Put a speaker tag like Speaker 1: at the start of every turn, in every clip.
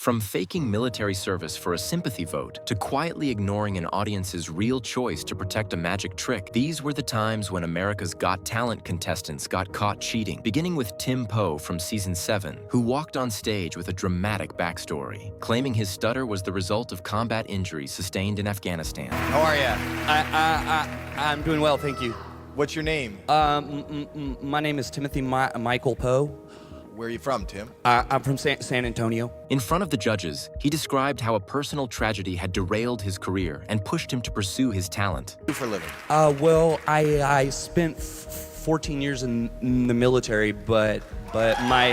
Speaker 1: From faking military service for a sympathy vote to quietly ignoring an audience's real choice to protect a magic trick, these were the times when America's Got Talent contestants got caught cheating, beginning with Tim Poe from Season 7, who walked on stage with a dramatic backstory, claiming his stutter was the result of combat injuries sustained in Afghanistan.
Speaker 2: How are you?
Speaker 3: I'm doing well, thank you.
Speaker 2: What's your name?
Speaker 3: My name is Timothy Michael Poe.
Speaker 2: Where are you from, Tim?
Speaker 3: I'm from San Antonio.
Speaker 1: In front of the judges, he described how a personal tragedy had derailed his career and pushed him to pursue his talent.
Speaker 2: What do you do for a living?
Speaker 3: Well, I spent 14 years in the military, but my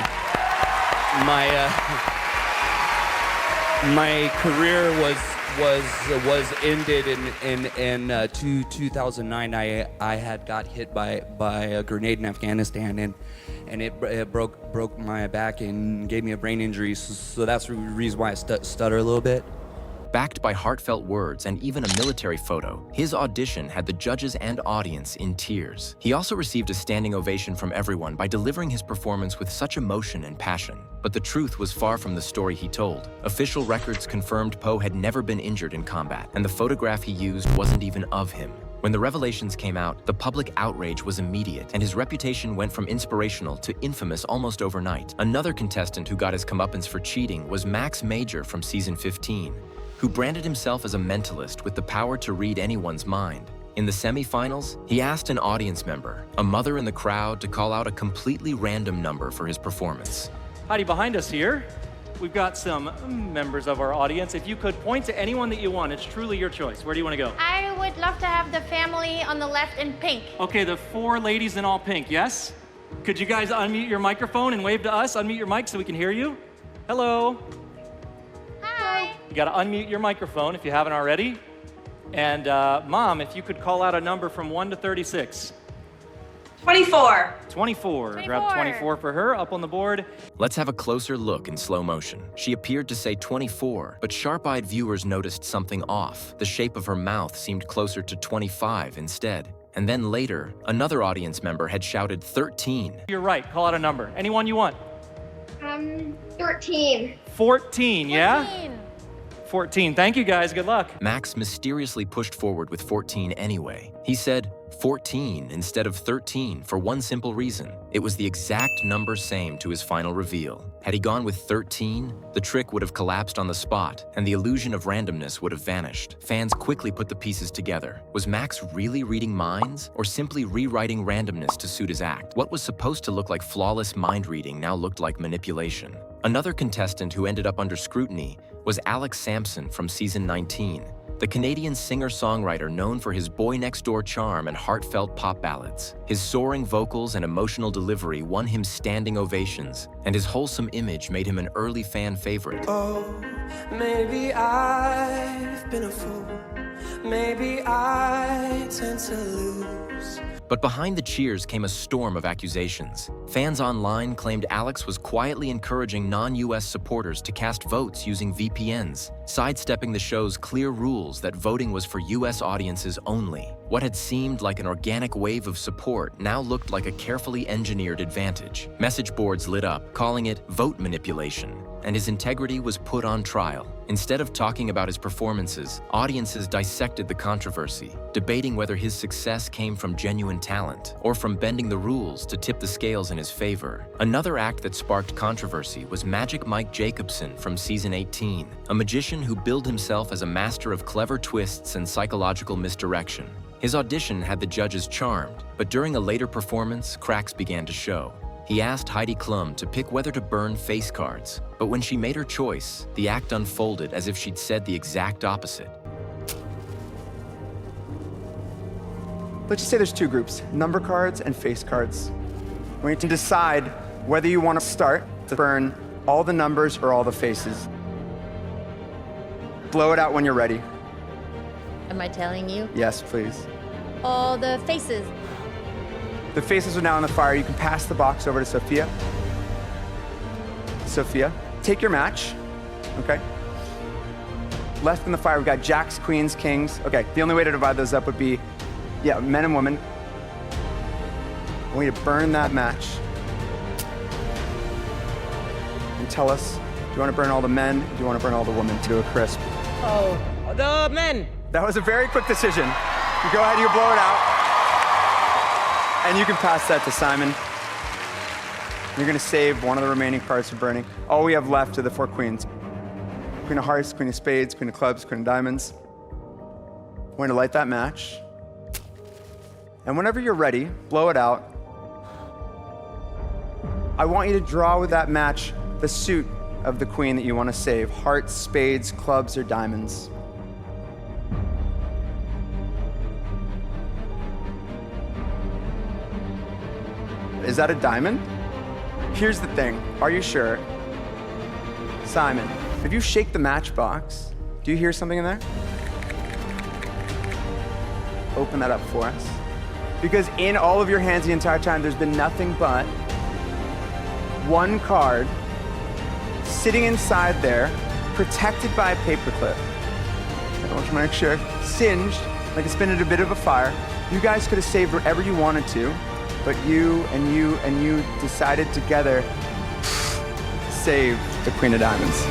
Speaker 3: career was ended in 2009. I had got hit by a grenade in Afghanistan, and it broke my back and gave me a brain injury. So that's the reason why I stutter a little bit.
Speaker 1: Backed by heartfelt words and even a military photo, his audition had the judges and audience in tears. He also received a standing ovation from everyone by delivering his performance with such emotion and passion. But the truth was far from the story he told. Official records confirmed Poe had never been injured in combat, and the photograph he used wasn't even of him. When the revelations came out, the public outrage was immediate, and his reputation went from inspirational to infamous almost overnight. Another contestant who got his comeuppance for cheating was Max Major from Season 15, who branded himself as a mentalist with the power to read anyone's mind. In the semifinals, he asked an audience member, a mother in the crowd, to call out a completely random number for his performance.
Speaker 4: Heidi, behind us here, we've got some members of our audience. If you could point to anyone that you want, it's truly your choice. Where do you want to go?
Speaker 5: I would love to have the family on the left in pink.
Speaker 4: Okay, the 4 ladies in all pink, yes? Could you guys unmute your microphone and wave to us? Unmute your mic so we can hear you. Hello.
Speaker 5: Hi.
Speaker 4: You got to unmute your microphone if you haven't already. And Mom, if you could call out a number from 1 to 36.
Speaker 6: 24.
Speaker 4: 24. Grab 24 for her, up on the board.
Speaker 1: Let's have a closer look in slow motion. She appeared to say 24, but sharp-eyed viewers noticed something off. The shape of her mouth seemed closer to 25 instead. And then later, another audience member had shouted 13.
Speaker 4: You're right, call out a number. Anyone you want.
Speaker 5: 13.
Speaker 4: 14, yeah?
Speaker 5: 14.
Speaker 4: 14. Thank you, guys. Good luck.
Speaker 1: Max mysteriously pushed forward with 14 anyway. He said 14 instead of 13 for one simple reason. It was the exact number same to his final reveal. Had he gone with 13, the trick would have collapsed on the spot, and the illusion of randomness would have vanished. Fans quickly put the pieces together. Was Max really reading minds, or simply rewriting randomness to suit his act? What was supposed to look like flawless mind reading now looked like manipulation. Another contestant who ended up under scrutiny was Alex Sampson from Season 19, the Canadian singer-songwriter known for his boy-next-door charm and heartfelt pop ballads. His soaring vocals and emotional delivery won him standing ovations, and his wholesome image made him an early fan favorite.
Speaker 7: Oh, maybe I've been a fool. Maybe I tend to lose.
Speaker 1: But behind the cheers came a storm of accusations. Fans online claimed Alex was quietly encouraging non-US supporters to cast votes using VPNs, sidestepping the show's clear rules that voting was for US audiences only. What had seemed like an organic wave of support now looked like a carefully engineered advantage. Message boards lit up, calling it vote manipulation, and his integrity was put on trial. Instead of talking about his performances, audiences dissected the controversy, debating whether his success came from genuine talent or from bending the rules to tip the scales in his favor. Another act that sparked controversy was Magic Mike Jacobson from Season 18, a magician who billed himself as a master of clever twists and psychological misdirection. His audition had the judges charmed, but during a later performance, cracks began to show. He asked Heidi Klum to pick whether to burn face cards, but when she made her choice, the act unfolded as if she'd said the exact opposite.
Speaker 8: Let's just say there's 2 groups, number cards and face cards. We need to decide whether you want to start to burn all the numbers or all the faces. Blow it out when you're ready.
Speaker 5: Am I telling you?
Speaker 8: Yes, please.
Speaker 5: All the faces.
Speaker 8: The faces are now in the fire. You can pass the box over to Sophia. Sophia, take your match. Okay. Left in the fire, we've got jacks, queens, kings. Okay, the only way to divide those up would be, men and women. We need to burn that match. And tell us Do you want to burn all the men? Do you want to burn all the women to a crisp?
Speaker 9: Oh, the men.
Speaker 8: That was a very quick decision. You go ahead, you blow it out. And you can pass that to Simon. You're gonna save one of the remaining cards for burning. All we have left are the 4 queens. Queen of hearts, queen of spades, queen of clubs, queen of diamonds. We're going to light that match. And whenever you're ready, blow it out. I want you to draw with that match the suit of the queen that you want to save. Hearts, spades, clubs, or diamonds. Is that a diamond? Here's the thing. Are you sure? Simon, if you shake the matchbox, do you hear something in there? Open that up for us. Because in all of your hands the entire time, there's been nothing but 1 card sitting inside there, protected by a paperclip. I want you to make sure, singed, like it's been at a bit of a fire. You guys could have saved whatever you wanted to, but you and you and you decided together to save the Queen of Diamonds.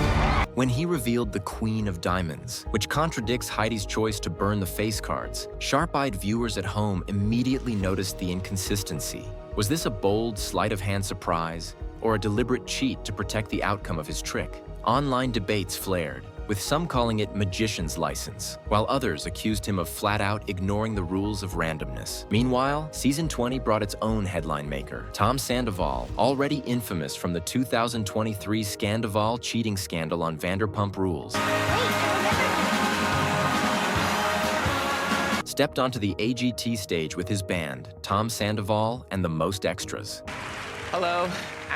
Speaker 1: When he revealed the Queen of Diamonds, which contradicts Heidi's choice to burn the face cards, sharp-eyed viewers at home immediately noticed the inconsistency. Was this a bold sleight-of-hand surprise, or a deliberate cheat to protect the outcome of his trick? Online debates flared, with some calling it magician's license, while others accused him of flat-out ignoring the rules of randomness. Meanwhile, Season 20 brought its own headline maker, Tom Sandoval, already infamous from the 2023 Scandoval cheating scandal on Vanderpump Rules. Stepped onto the AGT stage with his band, Tom Sandoval and the Most Extras.
Speaker 10: Hello,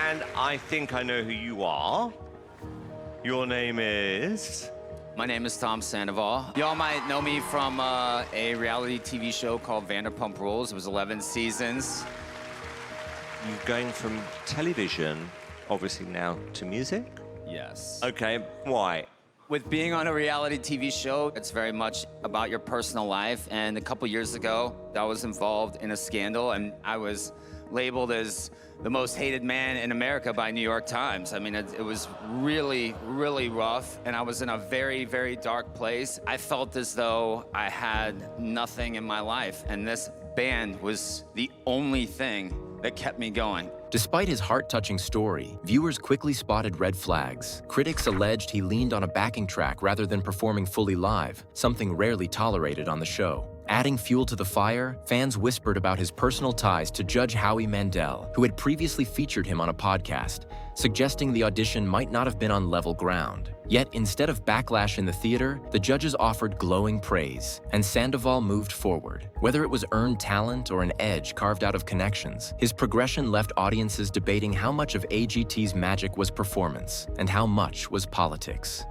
Speaker 10: and I think I know who you are. Your name is?
Speaker 11: My name is Tom Sandoval. Y'all might know me from a reality TV show called Vanderpump Rules. It was 11 seasons.
Speaker 10: You're going from television, obviously now, to music?
Speaker 11: Yes.
Speaker 10: Okay, why?
Speaker 11: With being on a reality TV show, it's very much about your personal life. And a couple years ago, I was involved in a scandal, and I was labeled as the most hated man in America by New York Times. I mean, it was really, really rough, and I was in a very, very dark place. I felt as though I had nothing in my life, and this band was the only thing that kept me going.
Speaker 1: Despite his heart-touching story, viewers quickly spotted red flags. Critics alleged he leaned on a backing track rather than performing fully live, something rarely tolerated on the show. Adding fuel to the fire, fans whispered about his personal ties to Judge Howie Mandel, who had previously featured him on a podcast, suggesting the audition might not have been on level ground. Yet, instead of backlash in the theater, the judges offered glowing praise, and Sandoval moved forward. Whether it was earned talent or an edge carved out of connections, his progression left audiences debating how much of AGT's magic was performance and how much was politics.